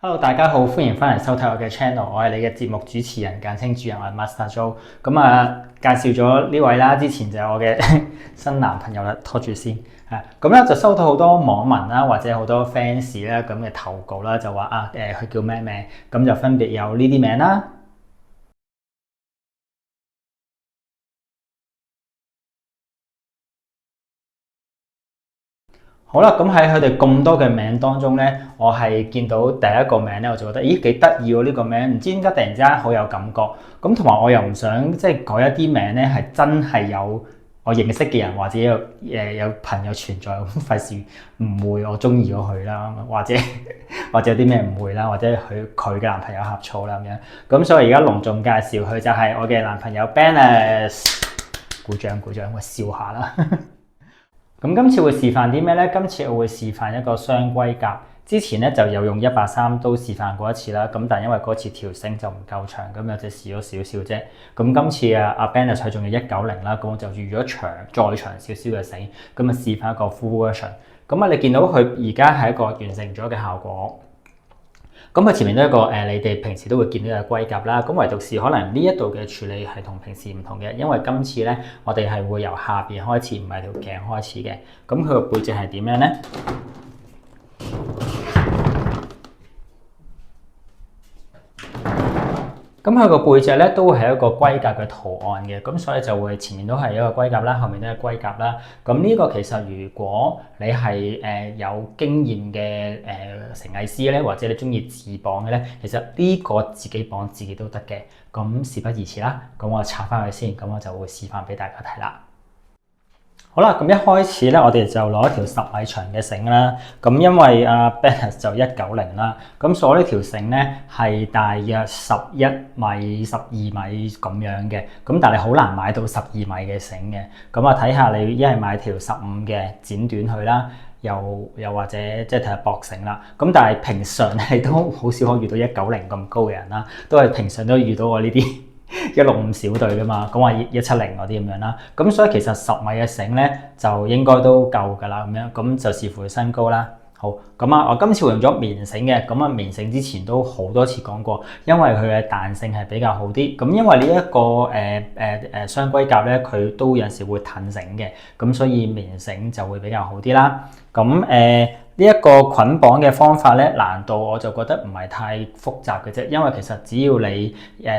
Hello，大家好，歡迎翻嚟收睇我嘅 channel，我係你嘅節目主持人，簡稱主人，我係 Master Joe。介紹咗呢位啦，之前就係我嘅新男朋友啦，拖住先。就收到好多網民啦，或者好多 fans 啦咁嘅投稿啦，就話佢叫咩名？咁就分別有呢啲名啦。好啦，咁喺佢哋咁多嘅名當中咧，我係見到第一個名咧，我就覺得咦幾得意喎呢個名，唔知點解突然之間好有感覺。咁同埋我又唔想即係改一啲名咧，係真係有我認識嘅人或者有朋友存在，咁費事誤會我中意咗佢啦，或者有啲咩誤會啦，或者佢嘅男朋友呷醋啦咁樣。咁所以而家隆重介紹佢就係我嘅男朋友 Bennis，鼓掌鼓掌，我笑下啦。咁今次會示範啲咩呢？今次我會示範一個雙龜甲。之前咧就有用130都示範過一次啦。咁但因為嗰次條繩就唔夠長，咁就只試咗少少啫。咁今次阿 Bennis 佢仲要190啦，咁我就預咗再長少少嘅繩，咁啊試翻一個 full version。咁你見到佢而家係一個完成咗嘅效果。咁佢前面都有一個你哋平時都會見到嘅龜甲啦。咁唯獨是可能呢一度嘅處理係同平時唔同嘅，因為今次咧我哋係會由下邊開始，唔係條頸開始嘅。咁佢個背脊係點樣咧？咁佢個背脊咧都會係一個龜甲嘅圖案嘅，咁所以就會前面都係一個龜甲啦，後面都係龜甲啦。咁呢個其實如果你係有經驗嘅成藝師咧，或者你中意自綁嘅咧，其實呢個自己綁自己都得嘅。咁事不宜遲啦，咁我拆翻佢先，咁我就會示範俾大家睇啦。好啦，咁一開始咧，我哋就攞一條10米長嘅繩啦。咁因為Bennis 就190啦，咁所以呢條繩咧係大約11米、12米咁樣嘅。咁但係好難買到12米嘅繩嘅。咁睇下你一係買條15嘅剪短佢啦，又或者即係睇下駁繩啦。咁但係平常你都好少可遇到190咁高嘅人啦，都係平常都遇到我呢啲165小隊噶嘛，咁話170嗰啲咁樣啦，咁所以其實10米嘅繩咧就應該都夠噶啦，咁樣咁就視乎佢身高啦。好，咁我今次會用咗棉繩嘅，咁棉繩之前都好多次講過，因為佢嘅彈性係比較好啲。咁因為呢一個雙龜甲咧，佢都有時會褪繩嘅，咁所以棉繩就會比較好啲啦。咁呢一個捆綁嘅方法咧，難度我就覺得唔係太複雜嘅啫，因為其實只要你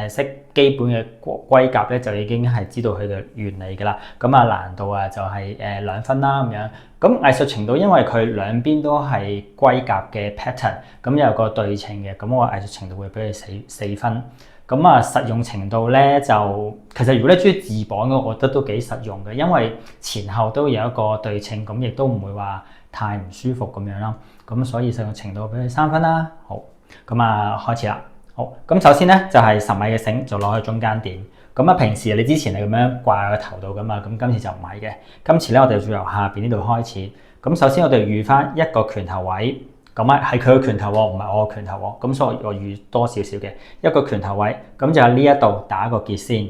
識基本嘅龜甲咧，就已經係知道佢嘅原理㗎啦。咁難度就係2分啦咁樣。咁藝術程度，因為佢兩邊都係龜甲嘅 pattern，咁有個對稱嘅，咁我藝術程度會俾佢4分。咁實用程度咧就其實如果你中意自綁嘅，我覺得都幾實用嘅，因為前後都有一個對稱，咁亦都唔會話太唔舒服咁樣啦。咁所以實用程度俾佢3分啦。好，開始啦。好，咁首先咧就係10米嘅繩就攞去中間點。平時你之前係咁樣掛喺個頭度噶嘛，咁今次就唔係嘅。今次咧我哋就由下邊呢度開始。咁首先我哋預翻一個拳頭位，係佢嘅拳頭喎，唔係我嘅拳頭喎。咁所以我預多少少嘅一個拳頭位，咁就喺呢一度打一個結先。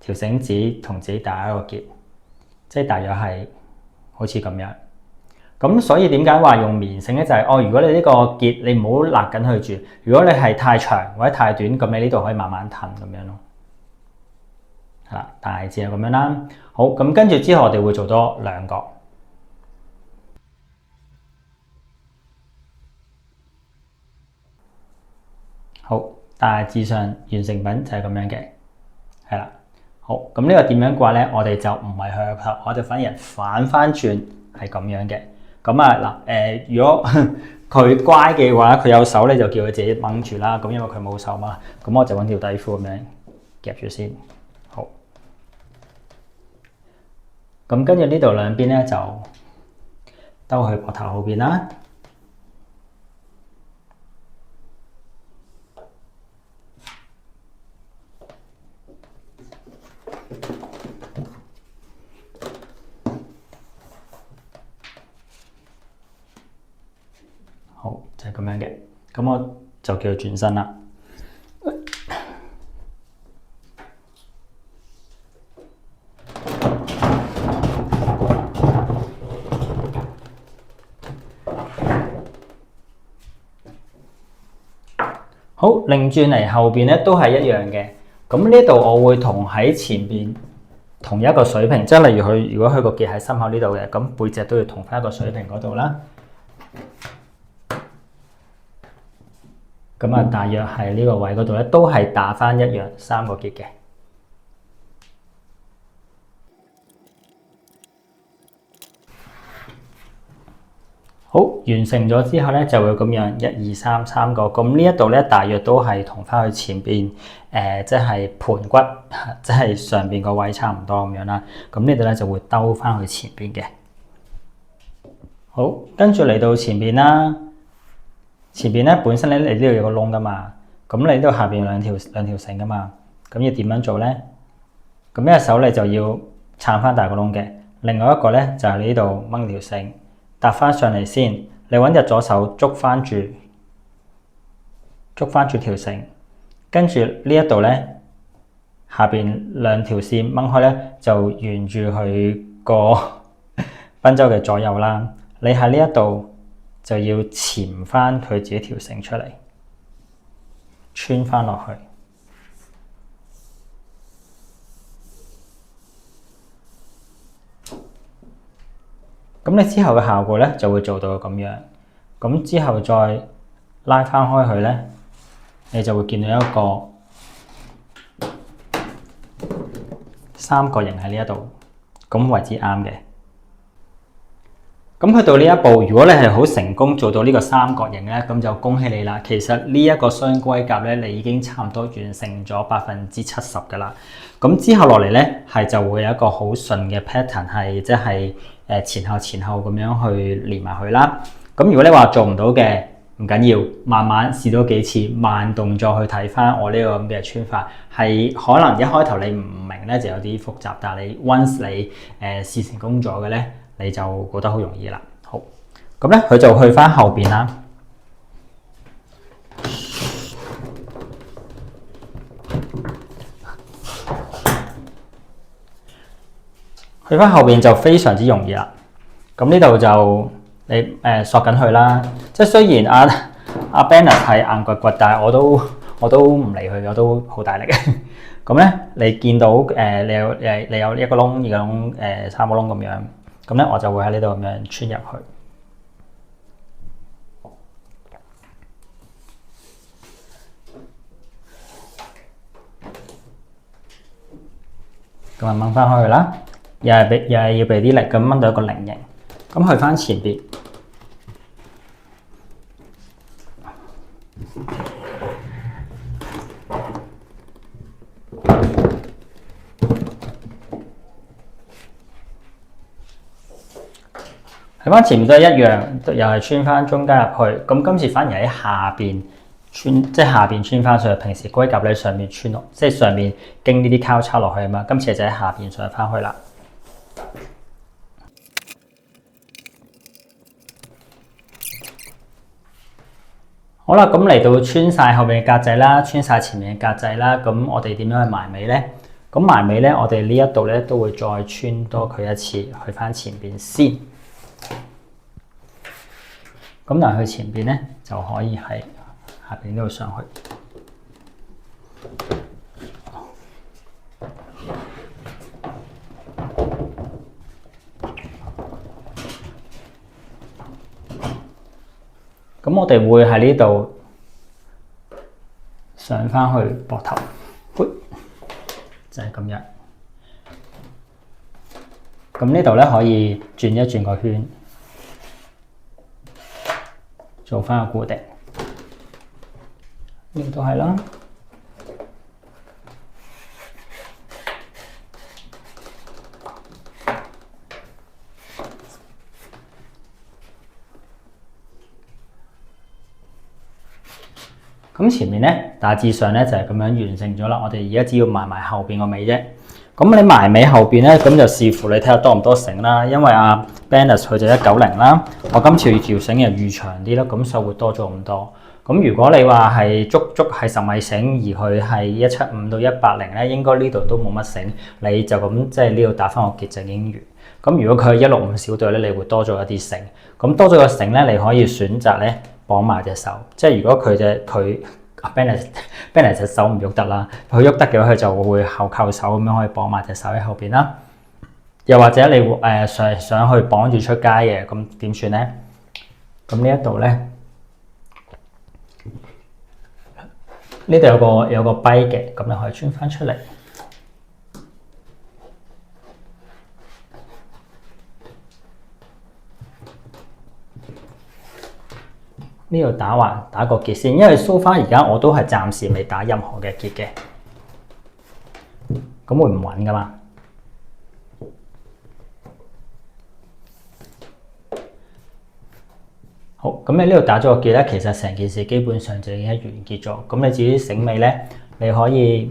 條繩子同自己打一個結，即係大約係好似咁樣。咁所以點解話用棉繩咧？就係如果你呢個結你唔好勒緊佢住，如果你係太長或者太短，咁你呢度可以慢慢褪咁樣咯。係啦，大致係咁樣啦。好，咁跟住之後我哋會做多2個。好，大致上完成品就係咁樣嘅，係啦。好，咁呢個點樣掛咧？我哋就唔係向後，我哋反而反翻轉係咁樣嘅。如果佢乖嘅話，佢有手咧就叫佢自己掹住啦。咁因為佢冇手嘛，咁我就揾條底褲咁樣夾住先。好，咁跟住呢度兩邊咧就兜去膊頭後邊啦。好，就係咁樣嘅，咁我就叫佢轉身啦。好，擰轉嚟後邊咧都係一樣嘅。咁呢度我會同喺前邊同一個水平，即係例如如果佢個結喺心口呢度嘅，咁背脊都要同翻一個水平嗰度啦。咁啊，大約係呢個位嗰度咧，都係打翻一樣3個結嘅。好，完成咗之後咧，就會咁樣1、2、3 3個。咁呢一度咧，大約都係同翻去前邊即係盤骨，即係上邊個位差唔多咁樣啦。咁呢度咧就會兜翻去前邊嘅。好，跟住嚟到前邊啦。前邊咧本身咧你呢度有個窿噶嘛，咁你呢度下邊兩條繩噶嘛，咁要點樣做咧？咁一隻手你就要撐翻大個窿嘅，另外一個咧就係你呢度掹條繩。搭翻上嚟先，你揾隻左手捉翻住條繩，跟住呢一度咧，下邊2條線掹開咧，就沿住佢個賓周嘅左右啦。你喺呢一度就要纏翻佢自己條繩出嚟，穿翻落去。咁你之後嘅效果咧就會做到咁樣，咁之後再拉翻開佢咧，你就會見到一個3角形喺呢一度，咁為之啱嘅。咁去到呢一步，如果你係好成功做到呢個3角形咧，咁就恭喜你啦。其實呢一個雙龜甲咧，你已經差唔多完成咗70%㗎啦。咁之後落嚟咧，係就會有一個好順嘅 pattern， 係即係前後咁樣去連埋佢啦。咁如果你話做唔到嘅，唔緊要，慢慢試多幾次，慢動作去睇翻我呢個咁嘅穿法，係可能一開頭你唔明咧就有啲複雜，但係你 once 你試成功咗嘅咧，你就覺得好容易啦。好，咁咧佢就去翻後邊啦。去翻後邊就非常之容易啦。咁呢度就你索緊佢啦。即係雖然阿 Bennett 係硬掘掘，但係我都唔理佢，我都好大力嘅。咁咧你見到你有一個窿、2個窿、3個窿咁樣，咁咧我就會喺呢度咁樣穿入去。咁啊掹翻開去啦。又係要俾啲力咁掹到一個菱形，咁去翻前邊，去翻前面都係一樣，又係穿翻中間入去。咁今次反而喺下邊穿，即係下邊穿翻上去。平時龜甲咧上面穿落，即係上面經呢啲交叉落去啊嘛。今次就喺下邊上翻去啦。好啦，咁嚟到穿晒後面嘅格仔啦，穿晒前面嘅格仔啦，咁我哋點樣去埋尾咧？咁埋尾咧，我哋呢一度咧都會再穿多佢一次，去翻前邊先。咁但係去前邊咧就可以喺下邊呢度上去。咁我哋會喺呢度上翻去膊頭，就係咁樣。咁呢度咧可以轉一轉個圈，做翻個固定。呢度都係啦。咁前面咧大致上咧就係咁樣完成咗啦。我哋而家只要埋後邊個尾啫。咁你埋尾後邊咧，咁就視乎你睇下多唔多繩啦。因為阿 Bennett 佢就190啦，我今次條繩又預長啲啦，咁所以會多咗咁多。咁如果你話係足係10米繩，而佢係175到180咧，應該呢度都冇乜繩，你就咁即係呢度打翻個結就已經完。咁如果佢係165小隊咧，你會多咗一啲繩。咁多咗個繩咧，你可以選擇咧綁埋隻手。即係如果佢 Bennett 隻手唔喐得啦，佢喐得嘅話，佢就會後扣手咁樣可以綁埋隻手喺後邊啦。又或者你想去綁住出街嘅，咁點算咧？咁呢一度咧，呢度有個跛嘅，咁你可以穿翻出嚟。呢度打個結先，因為 so far 而家我都係暫時未打任何嘅結嘅，咁會唔穩噶嘛？好，咁你呢度打咗個結咧，其實成件事基本上就已經完結咗。咁你至於繩尾咧，你可以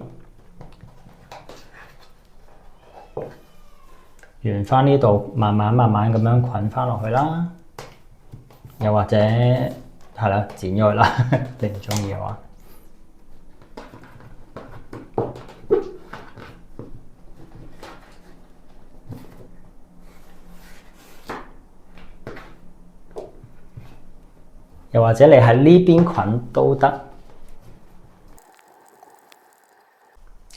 沿翻呢度，慢慢咁樣捆翻落去啦。又或者係啦，剪咗佢啦，你唔中意嘅話。又或者你喺呢邊捆都得，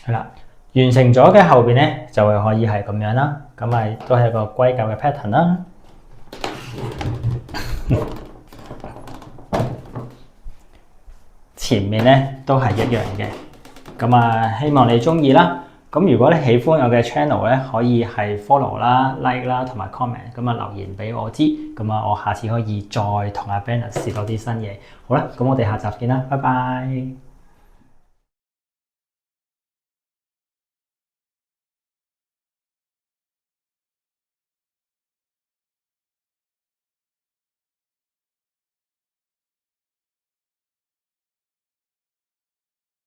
係啦。完成咗嘅後邊咧，就會可以係咁樣啦。咁咪都係一個龜甲嘅 pattern 啦。前面咧都係一樣嘅。咁啊，希望你中意啦。咁如果你喜歡我嘅 channel 咧，可以係 follow 啦、like 啦同埋 comment，咁啊留言俾我知，咁啊我下次可以再同阿 Bennett 試多啲新嘢。好啦，咁我哋下集見啦，拜拜。